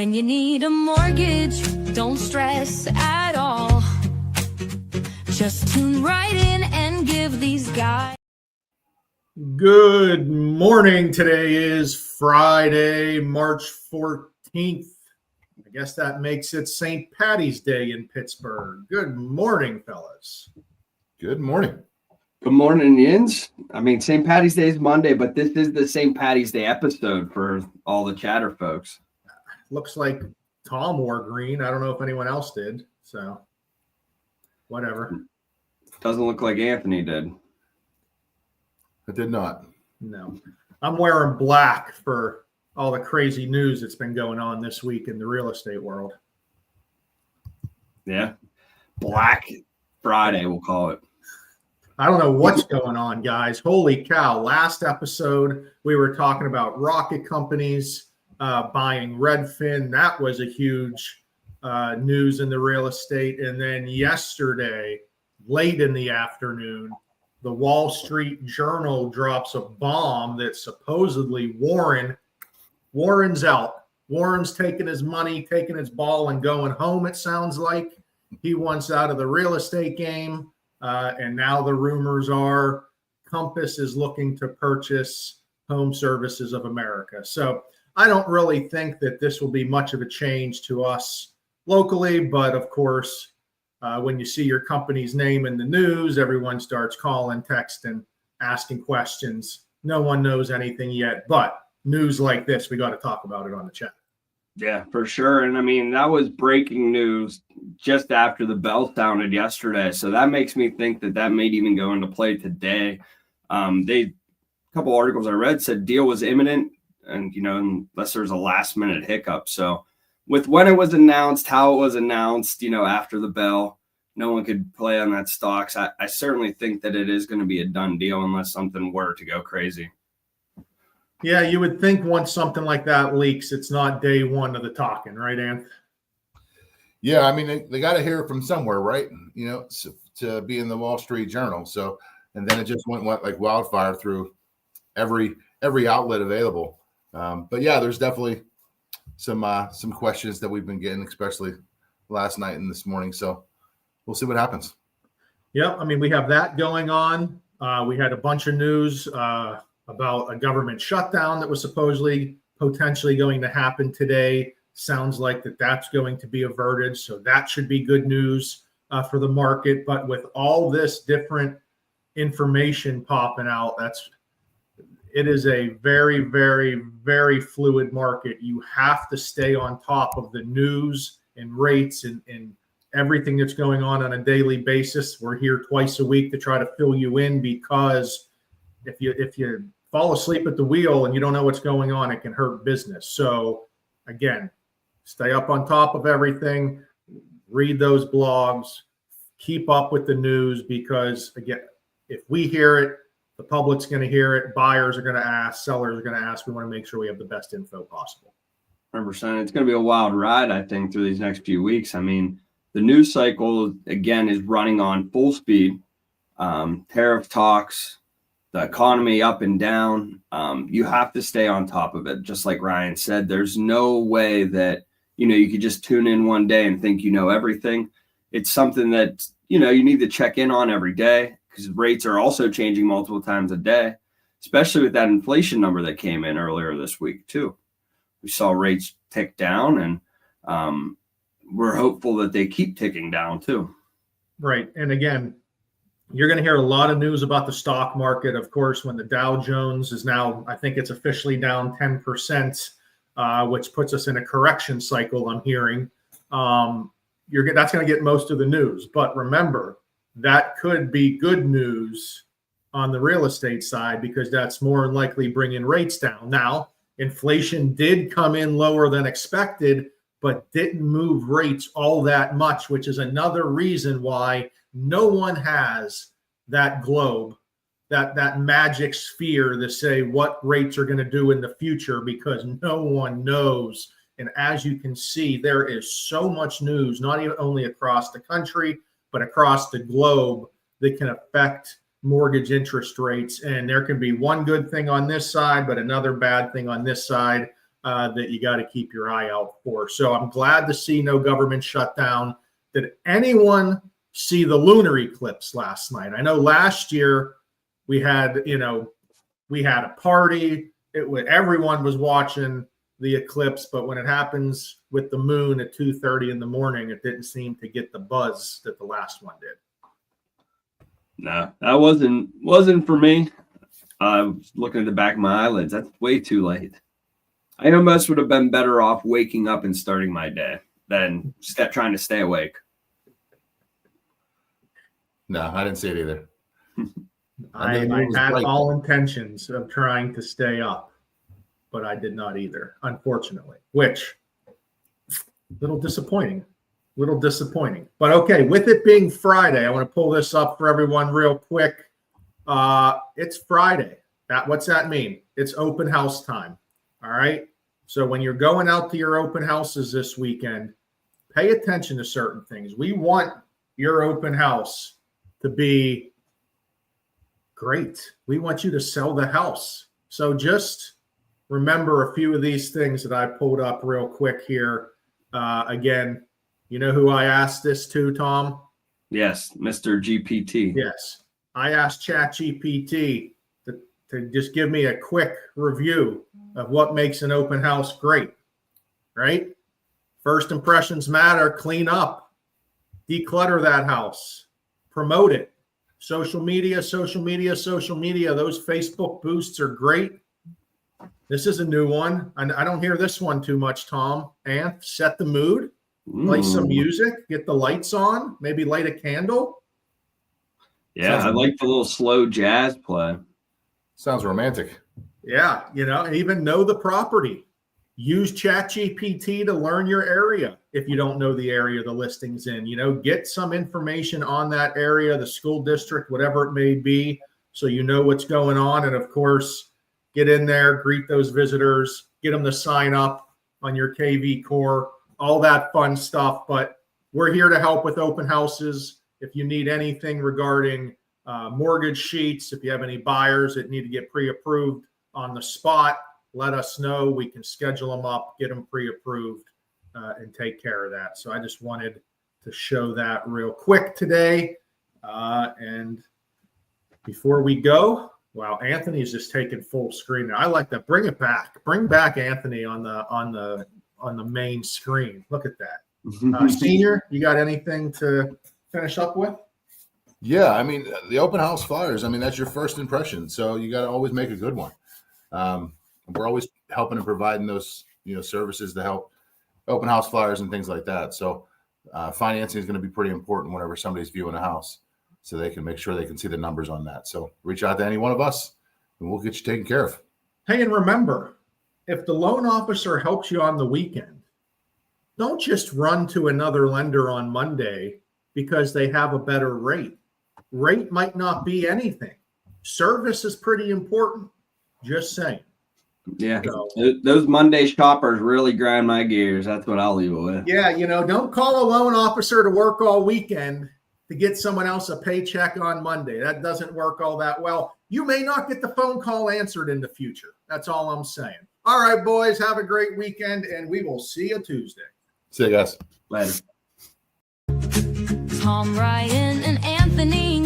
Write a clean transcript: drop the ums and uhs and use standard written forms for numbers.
When you need a mortgage, don't stress at all. Just tune right in and give these guys. Good morning. Today is Friday, March 14th. I guess that makes it St. Patty's Day in Pittsburgh. Good morning, fellas. Good morning. Good morning, Yins. I mean, St. Patty's Day is Monday, but this is the St. Patty's Day episode for all the chatter folks. Looks like Tom wore green. I don't know if anyone else did, so whatever. Doesn't look like Anthony did. I did not. No. I'm wearing black for all the crazy news that's been going on this week in the real estate world. Yeah. Black Friday, we'll call it. I don't know what's going on, guys. Holy cow. Last episode, we were talking about rocket companies buying Redfin. That was a huge news in the real estate. And then yesterday, late in the afternoon, the Wall Street Journal drops a bomb that supposedly Warren's out. Warren's taking his money, taking his ball, and going home, it sounds like. He wants out of the real estate game. And now the rumors are Compass is looking to purchase HomeServices of America. So I don't really think that this will be much of a change to us locally. But of course, when you see your company's name in the news, everyone starts calling, texting, asking questions. No one knows anything yet. But news like this, we got to talk about it on the chat. Yeah, for sure. And I mean, that was breaking news just after the bell sounded yesterday. So that makes me think that may even go into play today. A couple articles I read said deal was imminent and, unless there's a last minute hiccup. So with when it was announced, how it was announced, after the bell, no one could play on that stocks. I certainly think that it is going to be a done deal unless something were to go crazy. Yeah, you would think once something like that leaks, it's not day one of the talking, right, Anth? Yeah, I mean, they got to hear it from somewhere, right? To be in the Wall Street Journal. So, and then it just went like wildfire through every outlet available. But yeah, there's definitely some questions that we've been getting, especially last night and this morning. So we'll see what happens. Yep. I mean, we have that going on. We had a bunch of news about a government shutdown that was supposedly potentially going to happen today. Sounds like that's going to be averted. So that should be good news for the market. But with all this different information popping out, it is a very, very, very fluid market. You have to stay on top of the news and rates and everything that's going on a daily basis. We're here twice a week to try to fill you in, because if you fall asleep at the wheel and you don't know what's going on, it can hurt business. So again, stay up on top of everything, read those blogs, keep up with the news, because again, if we hear it, the public's going to hear it, buyers are going to ask, sellers are going to ask. We want to make sure we have the best info possible. 100%. It's going to be a wild ride, I think, through these next few weeks. I mean, the news cycle, again, is running on full speed. Tariff talks, the economy up and down. You have to stay on top of it. Just like Ryan said, there's no way that, you could just tune in one day and think you know everything. It's something that, you need to check in on every day, because rates are also changing multiple times a day, especially with that inflation number that came in earlier this week too. We saw rates tick down, and we're hopeful that they keep ticking down too. Right. And again, you're going to hear a lot of news about the stock market. Of course, when the Dow Jones is now, I think it's officially down 10%, which puts us in a correction cycle, I'm hearing. That's going to get most of the news. But remember, that could be good news on the real estate side, because that's more than likely bringing rates down. Now, inflation did come in lower than expected, but didn't move rates all that much, which is another reason why no one has that globe, that magic sphere to say what rates are going to do in the future, because no one knows. And as you can see, there is so much news, not even only across the country, but across the globe, that can affect mortgage interest rates. And there can be one good thing on this side, but another bad thing on this side. that you got to keep your eye out for. So I'm glad to see no government shutdown. Did anyone see the lunar eclipse last night? I know last year we had a party. Everyone was watching the eclipse, but when it happens with the moon at 2:30 in the morning, it didn't seem to get the buzz that the last one did. No, that wasn't for me. I was looking at the back of my eyelids. That's way too late. I almost would have been better off waking up and starting my day than trying to stay awake. No, I didn't see it either. I had all intentions of trying to stay up, but I did not either, unfortunately, which little disappointing. But okay, with it being Friday, I want to pull this up for everyone real quick. It's Friday. What's that mean? It's open house time. All right. So when you're going out to your open houses this weekend, pay attention to certain things. We want your open house to be great. We want you to sell the house. So just remember a few of these things that I pulled up real quick here. Again, you know who I asked this to, Tom? Yes, Mr. GPT. Yes. I asked ChatGPT to just give me a quick review of what makes an open house great, right? First impressions matter. Clean up, declutter that house, promote it. Social media. Those Facebook boosts are great. This is a new one. I don't hear this one too much, Tom. And set the mood, play some music, get the lights on, maybe light a candle. Yeah, I like the little slow jazz play. Sounds romantic. Yeah, even know the property. Use ChatGPT to learn your area. If you don't know the area the listing's in, get some information on that area, the school district, whatever it may be, so you know what's going on. And of course, get in there, greet those visitors, get them to sign up on your KV Core, all that fun stuff. But we're here to help with open houses. If you need anything regarding mortgage sheets, if you have any buyers that need to get pre-approved on the spot, let us know. We can schedule them up, get them pre-approved, and take care of that. So I just wanted to show that real quick today. And before we go, wow, Anthony's just taking full screen now. I like that. Bring it back. Bring back Anthony on the main screen. Look at that. Senior, you got anything to finish up with? Yeah, I mean, the open house flyers, that's your first impression. So you got to always make a good one. We're always helping and providing those, services to help open house flyers and things like that. So financing is going to be pretty important whenever somebody's viewing a house, so they can make sure they can see the numbers on that. So reach out to any one of us and we'll get you taken care of. Hey, and remember, if the loan officer helps you on the weekend, don't just run to another lender on Monday because they have a better rate. Rate might not be anything. Service is pretty important. Just saying. Yeah, those Monday shoppers really grind my gears. That's what I'll leave it with. Yeah, don't call a loan officer to work all weekend to get someone else a paycheck on Monday. That doesn't work all that well. You may not get the phone call answered in the future. That's all I'm saying. All right, boys, have a great weekend, and we will see you Tuesday. See you guys. Later. Tom, Ryan, and Anthony